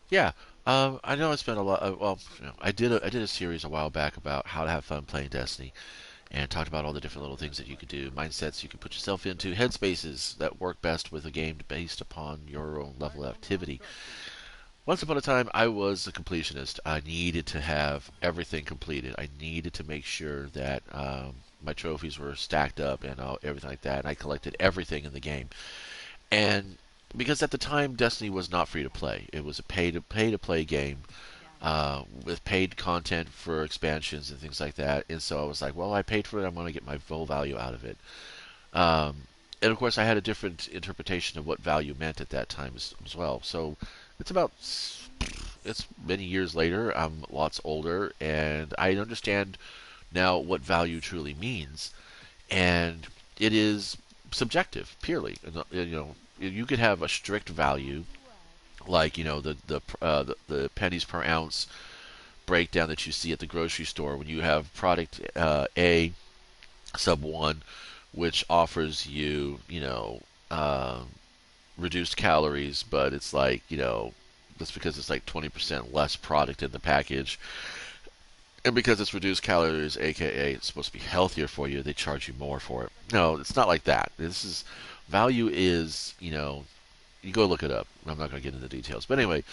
Yeah. I know I spent a lot. Well, I did a series a while back about how to have fun playing Destiny, and talked about all the different little things that you could do, mindsets you could put yourself into, headspaces that work best with a game based upon your own level of activity. Once upon a time, I was a completionist. I needed to have everything completed. I needed to make sure that my trophies were stacked up and everything like that. And I collected everything in the game. And because at the time, Destiny was not free to play. It was a pay to play game with paid content for expansions and things like that. And so I was like, well, I paid for it. I'm going to get my full value out of it. Um, and of course, I had a different interpretation of what value meant at that time as well. So it's about it's many years later. I'm lots older, and I understand now what value truly means. And it is subjective, purely. You could have a strict value, like the pennies per ounce breakdown that you see at the grocery store when you have product A sub one, which offers you uh, reduced calories, but it's like that's because it's like 20% less product in the package. And because it's reduced calories, aka it's supposed to be healthier for you, they charge you more for it. No, it's not like that. This is value is, you go look it up. I'm not going to get into the details. But anyway,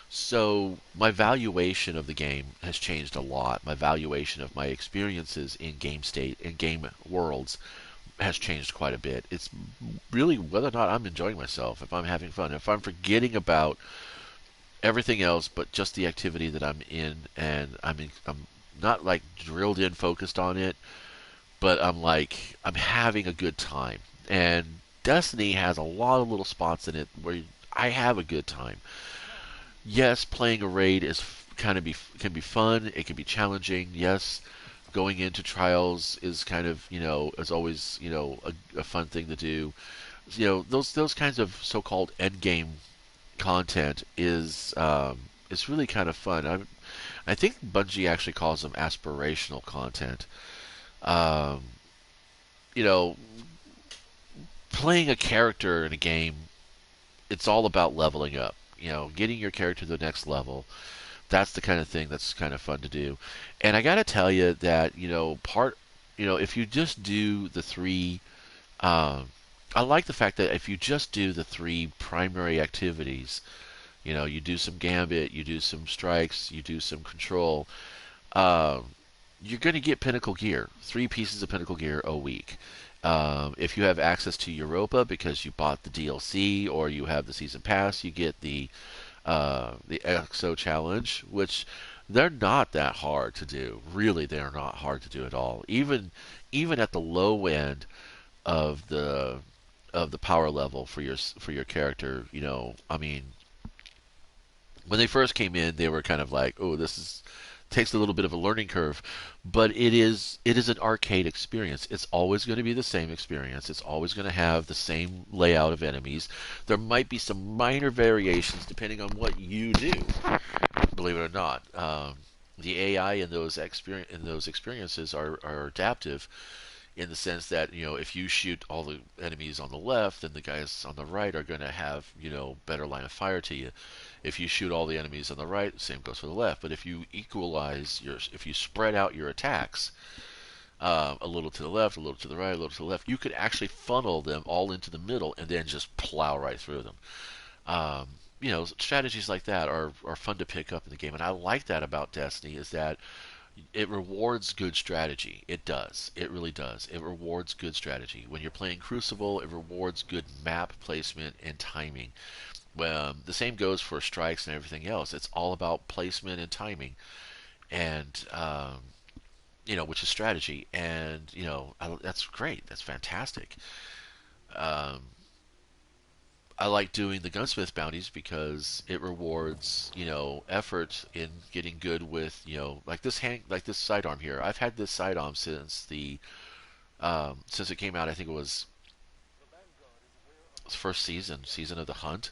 so my valuation of the game has changed a lot. My valuation of my experiences in game state and game worlds has changed quite a bit. It's really whether or not I'm enjoying myself, if I'm having fun, if I'm forgetting about everything else but just the activity that I'm in, and I'm not like drilled in, focused on it, but I'm having a good time. And Destiny has a lot of little spots in it where I have a good time. Yes, playing a raid is kind of be can be fun. It can be challenging. Yes, going into trials is kind of is always a fun thing to do. Those kinds of so-called end game content is really kind of fun. I think Bungie actually calls them aspirational content. Um, you know, Playing a character in a game, it's all about leveling up. Getting your character to the next level. That's the kind of thing that's kind of fun to do. And I got to tell you that if you just do the three, um, I like the fact that if you just do the three primary activities, you do some gambit, you do some strikes, you do some control. Um, you're going to get pinnacle gear, 3 pieces of pinnacle gear a week. If you have access to Europa because you bought the DLC or you have the season pass, you get the EXO challenge, which they're not that hard to do. Really, they're not hard to do at all. Even at the low end of the power level for your character, I mean, when they first came in, they were kind of like, "Oh, this is takes a little bit of a learning curve," but it is an arcade experience. It's always going to be the same experience. It's always going to have the same layout of enemies. There might be some minor variations depending on what you do. Believe it or not, the AI in those experiences are adaptive in the sense that if you shoot all the enemies on the left, then the guys on the right are going to have better line of fire to you. If you shoot all the enemies on the right, the same goes for the left. But if you spread out your attacks a little to the left, a little to the right, a little to the left, you could actually funnel them all into the middle and then just plow right through them. Strategies like that are fun to pick up in the game, and I like that about Destiny is that it rewards good strategy. It does. It really does. It rewards good strategy. When you're playing Crucible, it rewards good map placement and timing. The same goes for strikes and everything else. It's all about placement and timing, and which is strategy. And that's great. That's fantastic. Um, I like doing the gunsmith bounties because it rewards effort in getting good with like this sidearm here. I've had this sidearm since it came out. I think it was first season of the Hunt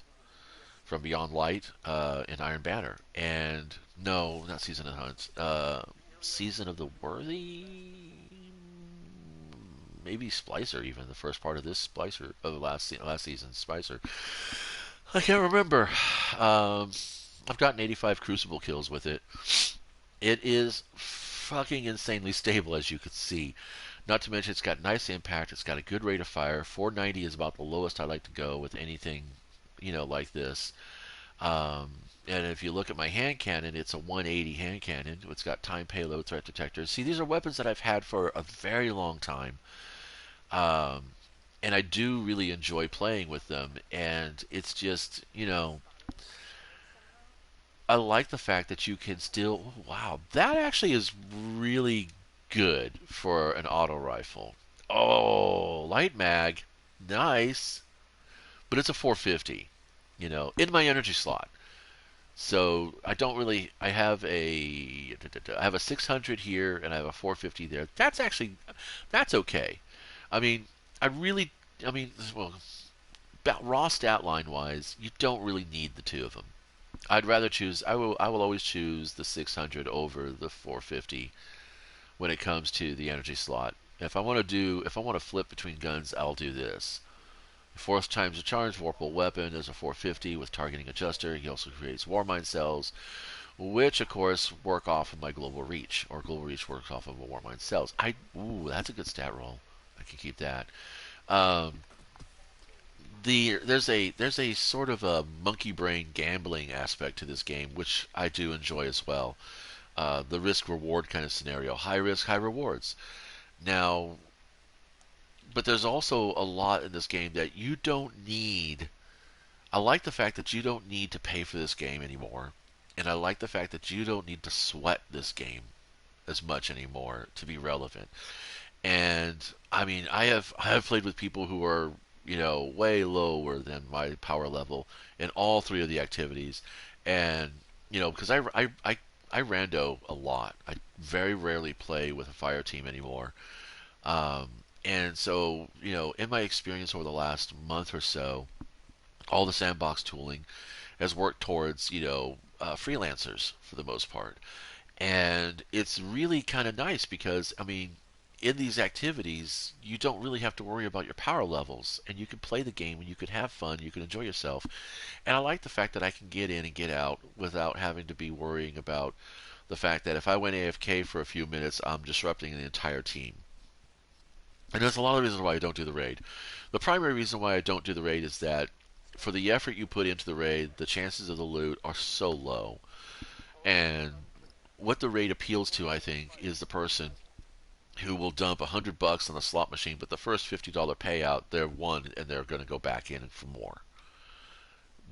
from Beyond Light in Iron Banner, and no, not season of the Hunt. Season of the Worthy, maybe Splicer, even the first part of this Splicer of the last season Splicer. I can't remember. Um, I've gotten 85 Crucible kills with it. It is fucking insanely stable, as you can see. Not to mention, it's got nice impact. It's got a good rate of fire. 490 is about the lowest I like to go with anything, like this. Um, and if you look at my hand cannon, it's a 180 hand cannon. It's got time payload threat detectors. See, these are weapons that I've had for a very long time. Um, and I do really enjoy playing with them. And it's just, I like the fact that you can still. Wow, that actually is really good for an auto rifle. Oh, light mag. Nice. But it's a 450, in my energy slot. So I don't really. I have a 600 here and I have a 450 there. That's okay. I mean, I really. I mean, well, raw stat line wise, you don't really need the two of them. I'd rather choose. I will always choose the 600 over the 450 when it comes to the energy slot. If I want to flip between guns, I'll do this. Force times the charge vorpal weapon is a 450 with targeting adjuster. He also creates Warmind cells, which of course work off of my global reach, or global reach works off of a Warmind cells. That's a good stat roll. I can keep that. Um, there's a sort of a monkey brain gambling aspect to this game, which I do enjoy as well. The risk reward kind of scenario, high risk, high rewards. Now, but there's also a lot in this game that you don't need. I like the fact that you don't need to pay for this game anymore, and I like the fact that you don't need to sweat this game as much anymore to be relevant. And I mean, I have played with people who are way lower than my power level in all three of the activities, and because I rando a lot. I very rarely play with a fire team anymore. Um, and so, in my experience over the last month or so, all the sandbox tooling has worked towards, freelancers for the most part. And it's really kind of nice because, I mean, in these activities, you don't really have to worry about your power levels, and you can play the game and you can have fun, you can enjoy yourself. And I like the fact that I can get in and get out without having to be worrying about the fact that if I went AFK for a few minutes, I'm disrupting the entire team. And there's a lot of reasons why I don't do the raid. The primary reason why I don't do the raid is that for the effort you put into the raid, the chances of the loot are so low. And what the raid appeals to, I think, is the person who will dump $100 on the slot machine, but the first $50 payout, they're won and they're going to go back in for more.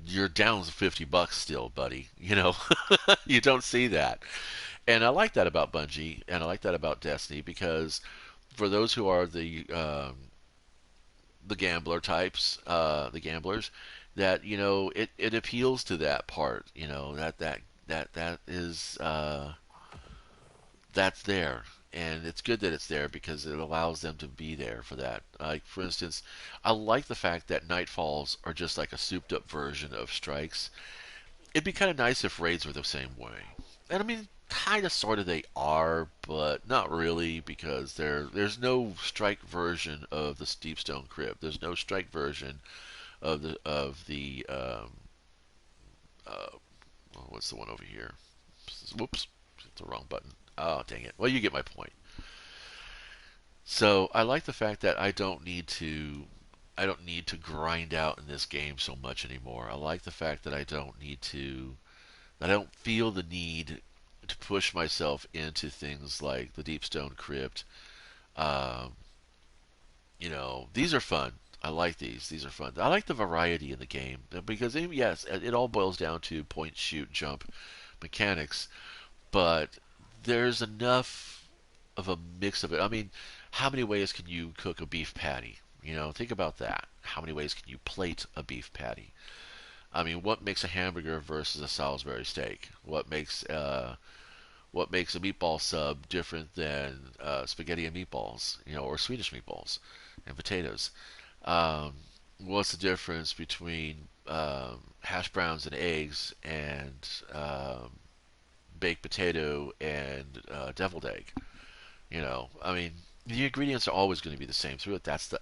You're down $50 still, buddy. You don't see that. And I like that about Bungie, and I like that about Destiny because for those who are the gambler types, the gamblers, that it appeals to that part. That is that's there, and it's good that it's there because it allows them to be there for that. Like for instance, I like the fact that nightfalls are just like a souped-up version of strikes. It'd be kind of nice if raids were the same way. And I mean, kind of, sort of, they are, but not really because there's no strike version of the Steepstone Crypt. There's no strike version of the uh, what's the one over here? Whoops, it's the wrong button. Oh, dang it. Well, you get my point. So I like the fact that I don't need to grind out in this game so much anymore. I like the fact that I don't feel the need to push myself into things like the Deepstone Crypt. Um, these are fun. I like these. These are fun. I like the variety in the game because yes, it all boils down to point, shoot, jump mechanics, but there's enough of a mix of it. I mean, how many ways can you cook a beef patty? Think about that. How many ways can you plate a beef patty? I mean, what makes a hamburger versus a Salisbury steak? What makes a meatball sub different than spaghetti and meatballs, or Swedish meatballs and potatoes? Um, what's the difference between hash browns and eggs and baked potato and deviled egg? I mean, the ingredients are always going to be the same through it. That's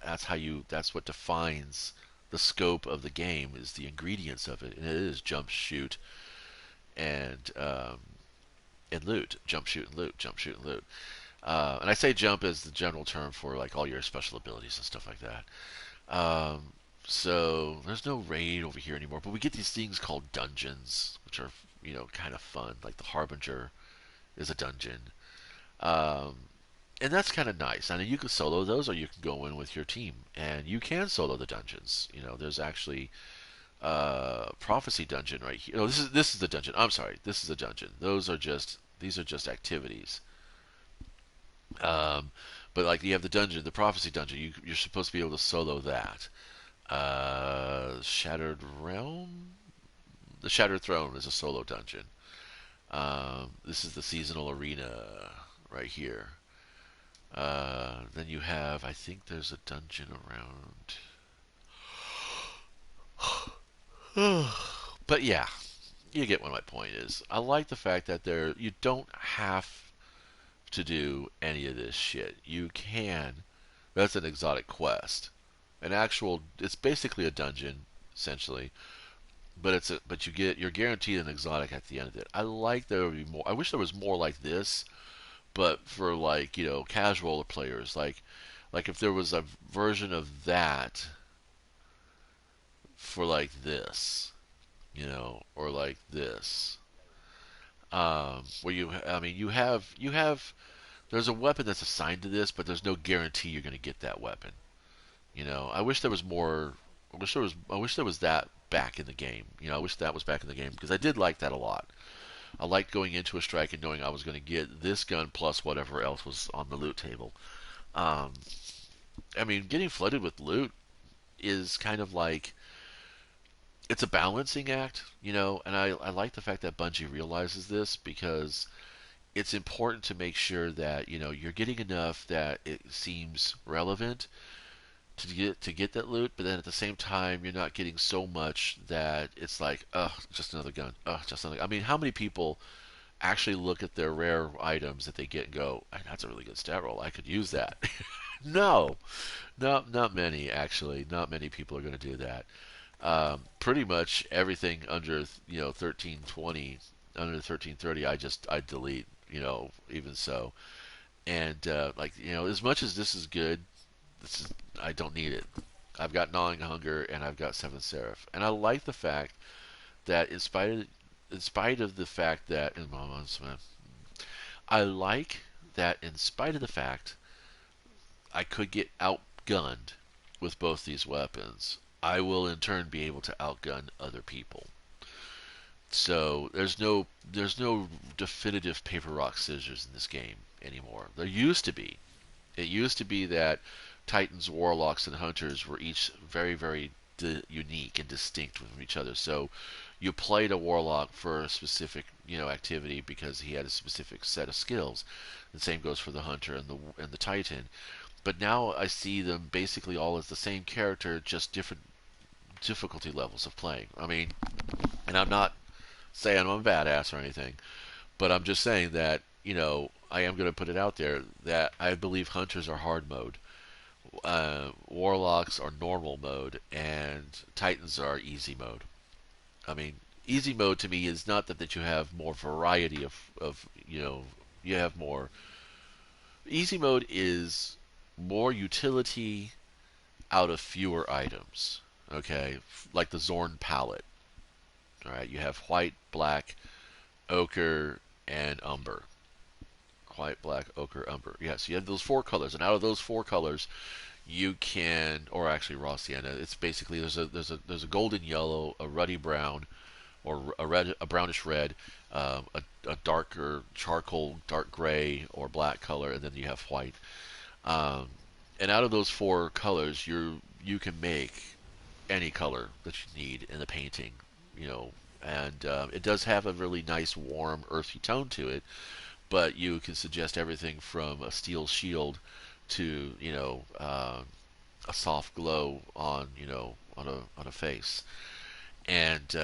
what defines the scope of the game is the ingredients of it, and it is jump, shoot, and loot, jump, shoot, and loot, jump, shoot, and loot. And I say jump as the general term for like all your special abilities and stuff like that. Um, so there's no raid over here anymore, but we get these things called dungeons, which are kind of fun. Like the Harbinger is a dungeon, um, and that's kind of nice. I mean, you can solo those, or you can go in with your team, and you can solo the dungeons. There's actually prophecy dungeon right here. No, this is the dungeon. I'm sorry, this is a dungeon. These are just activities. Um, but like you have the dungeon, the prophecy dungeon. You're supposed to be able to solo that. Shattered Realm. The Shattered Throne is a solo dungeon. This is the seasonal arena right here. Then you have, I think there's a dungeon around. But yeah, you get what my point is. I like the fact that you don't have to do any of this shit. You can. That's an exotic quest. It's basically a dungeon essentially, but you're guaranteed an exotic at the end of it. I like there would be more. I wish there was more like this, but for like casual players, like if there was a version of that for like this, or like this, where I mean, you have there's a weapon that's assigned to this, but there's no guarantee you're going to get that weapon. I wish there was more. I wish there was that back in the game. I wish that was back in the game because I did like that a lot. I liked going into a strike and knowing I was going to get this gun plus whatever else was on the loot table. Um, I mean, getting flooded with loot is kind of like it's a balancing act, and I like the fact that Bungie realizes this because it's important to make sure that you're getting enough that it seems relevant to get that loot, but then at the same time you're not getting so much that it's like, just another gun, just another. I mean, how many people actually look at their rare items that they get and go, "Hey, that's a really good stat roll. I could use that." No, not many actually. Not many people are going to do that. Pretty much everything under 1320, under 1330, I delete. Even so, and like as much as this is good, this is I don't need it. I've got Gnawing Hunger and I've got Seventh Seraph, and I like the fact that in spite of the fact that I like that in spite of the fact I could get outgunned with both these weapons, I will in turn be able to outgun other people. So there's no definitive paper rock scissors in this game anymore. There used to be. It used to be that Titans, Warlocks, and Hunters were each very, very unique and distinct from each other. So you played a Warlock for a specific, activity because he had a specific set of skills. The same goes for the Hunter and the Titan. But now I see them basically all as the same character, just different difficulty levels of playing. I mean, and I'm not saying I'm a badass or anything, but I'm just saying that I am going to put it out there that I believe Hunters are hard mode, Warlocks are normal mode, and Titans are easy mode. I mean, easy mode to me is not that you have more variety of you have more. Easy mode is more utility out of fewer items. Okay, like the Zorn palette. All right, you have white, black, ochre, and umber. White, black, ochre, umber. Yes, you have those four colors, and out of those four colors, you can, or actually raw sienna. It's basically there's a golden yellow, a ruddy brown, or a brownish red, a darker charcoal, dark gray, or black color, and then you have white. Um, and out of those four colors, you can make any color that you need in the painting, you know. And it does have a really nice, warm, earthy tone to it, but you can suggest everything from a steel shield to a soft glow on on a face. And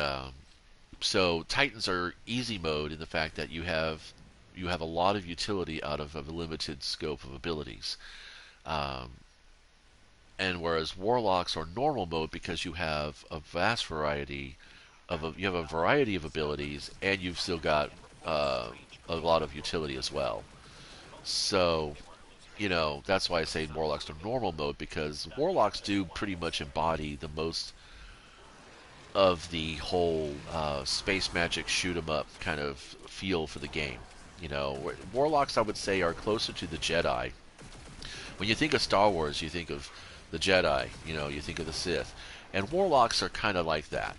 so Titans are easy mode in the fact that you have a lot of utility out of a limited scope of abilities. Um, and whereas Warlocks are normal mode because you have a vast variety you have a variety of abilities, and you've still got uh, a lot of utility as well. So, that's why I say Warlocks are normal mode, because Warlocks do pretty much embody the most of the whole space magic shoot 'em up kind of feel for the game. Warlocks, I would say, are closer to the Jedi. When you think of Star Wars, you think of the Jedi, you think of the Sith. And Warlocks are kind of like that.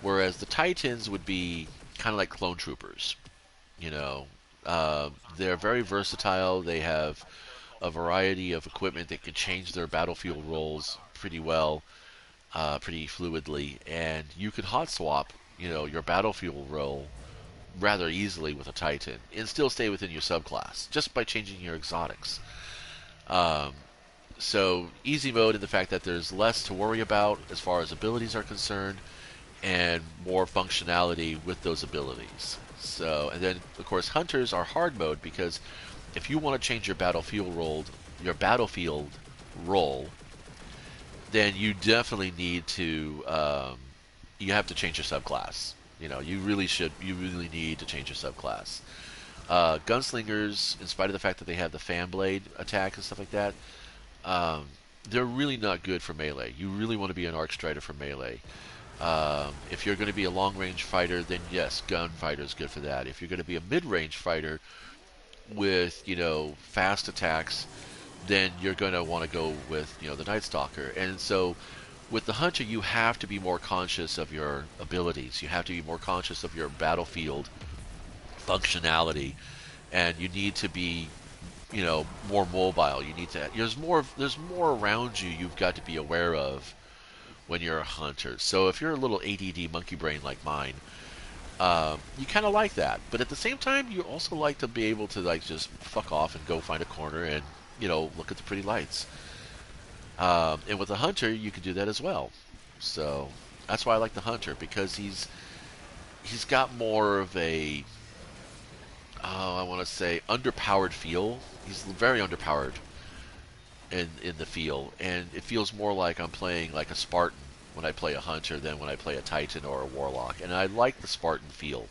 Whereas the Titans would be kind of like clone troopers. You know, they're very versatile. They have a variety of equipment that can change their battlefield roles pretty well, pretty fluidly. And you could hot swap, your battlefield role rather easily with a Titan and still stay within your subclass just by changing your exotics. Um, so easy mode in the fact that there's less to worry about as far as abilities are concerned, and more functionality with those abilities. So, and then of course hunters are hard mode, because if you want to change your battlefield role, then you definitely need to you have to change your subclass. You really need to change your subclass. Gunslingers, in spite of the fact that they have the fan blade attack and stuff like that, um, they're really not good for melee. You really want to be an arc strider for melee. If you're going to be a long range fighter, then yes, gunfighter is good for that. If you're going to be a mid range fighter with fast attacks, then you're going to want to go with the Night Stalker. And so with the hunter, you have to be more conscious of your abilities. You have to be more conscious of your battlefield functionality, and you need to be more mobile. You need to there's more around you you've got to be aware of when you're a hunter. So if you're a little ADD monkey brain like mine, you kind of like that. But at the same time, you also like to be able to just fuck off and go find a corner and look at the pretty lights. And with the hunter, you can do that as well. So that's why I like the hunter, because he's got more of a I want to say underpowered feel. He's very underpowered in the feel, and it feels more like I'm playing like a Spartan when I play a hunter than when I play a Titan or a Warlock. And I like the Spartan feel,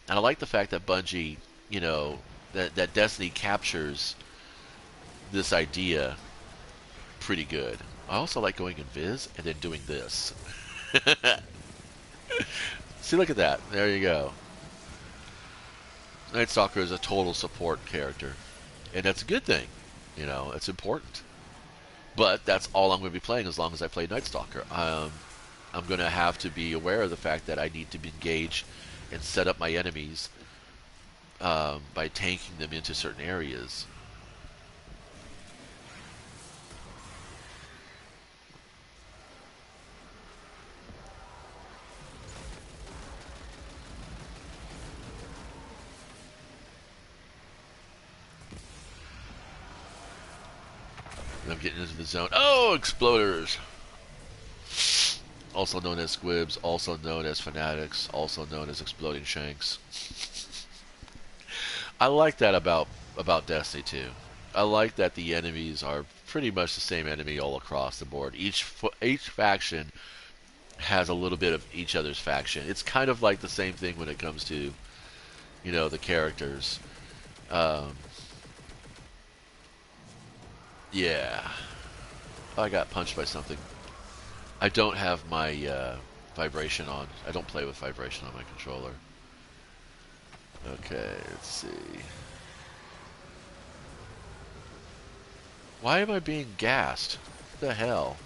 and I like the fact that Bungie, that Destiny captures this idea pretty good. I also like going invis and then doing this. See, look at that. There you go. Night Stalker is a total support character, and that's a good thing. It's important. But that's all I'm going to be playing as long as I play Night Stalker. I'm going to have to be aware of the fact that I need to engage and set up my enemies by tanking them into certain areas. And I'm getting into the zone. Oh, exploders! Also known as squibs, also known as fanatics, also known as exploding shanks. I like that about Destiny 2. I like that the enemies are pretty much the same enemy all across the board. Each faction has a little bit of each other's faction. It's kind of like the same thing when it comes to the characters. Um, yeah, I got punched by something. I don't have my vibration on. I don't play with vibration on my controller. Okay, let's see. Why am I being gassed? What the hell?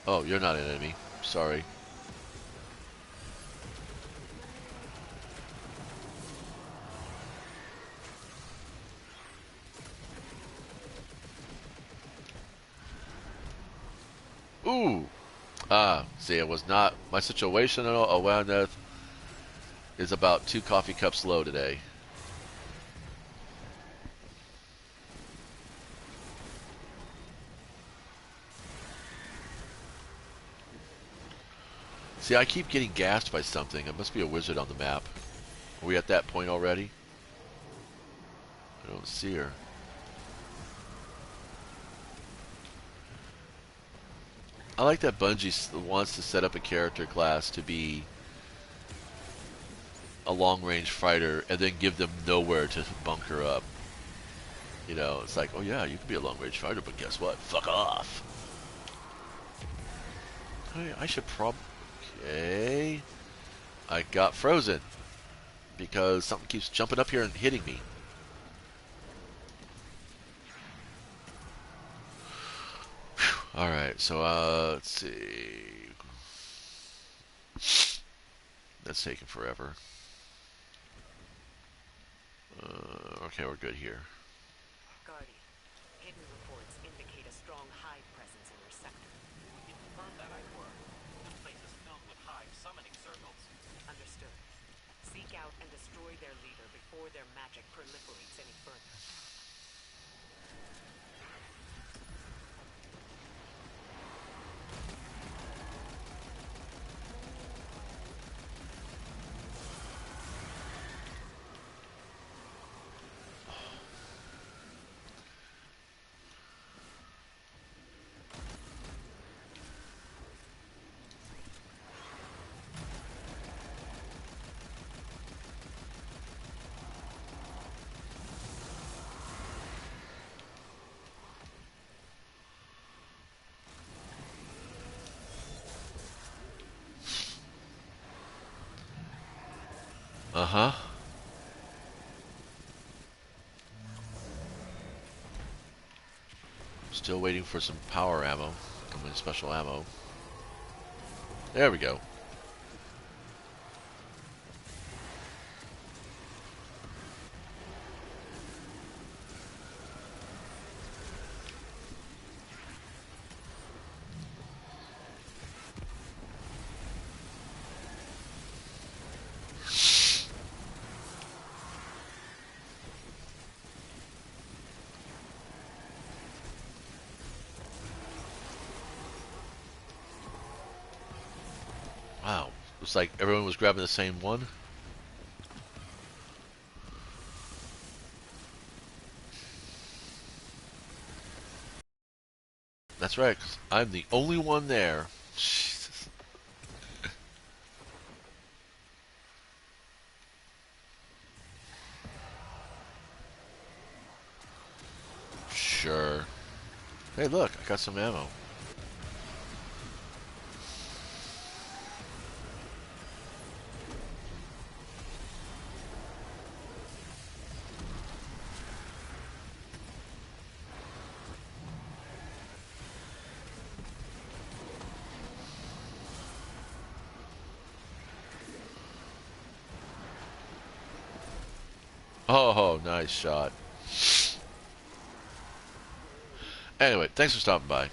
Oh, you're not an enemy. Sorry. Ooh! See, it was not... My situational awareness is about 2 coffee cups low today. See, I keep getting gassed by something. It must be a wizard on the map. Are we at that point already? I don't see her. I like that Bungie wants to set up a character class to be a long-range fighter and then give them nowhere to bunker up. You know, it's like, oh yeah, you can be a long-range fighter, but guess what? Fuck off. Hey, I should Okay. I got frozen because something keeps jumping up here and hitting me. Alright, so, let's see. That's taking forever. Okay, we're good here. Guardian, hidden reports indicate a strong Hive presence in your sector. You confirmed that, Ikora. The place is filled with Hive summoning circles. Understood. Seek out and destroy their leader before their magic proliferates any further. Uh-huh. Still waiting for some power ammo. I mean, special ammo. There we go. Wow. Looks like everyone was grabbing the same one. That's right. 'Cause I'm the only one there. Jesus. Sure. Hey, look. I got some ammo. Oh, nice shot. Anyway, thanks for stopping by.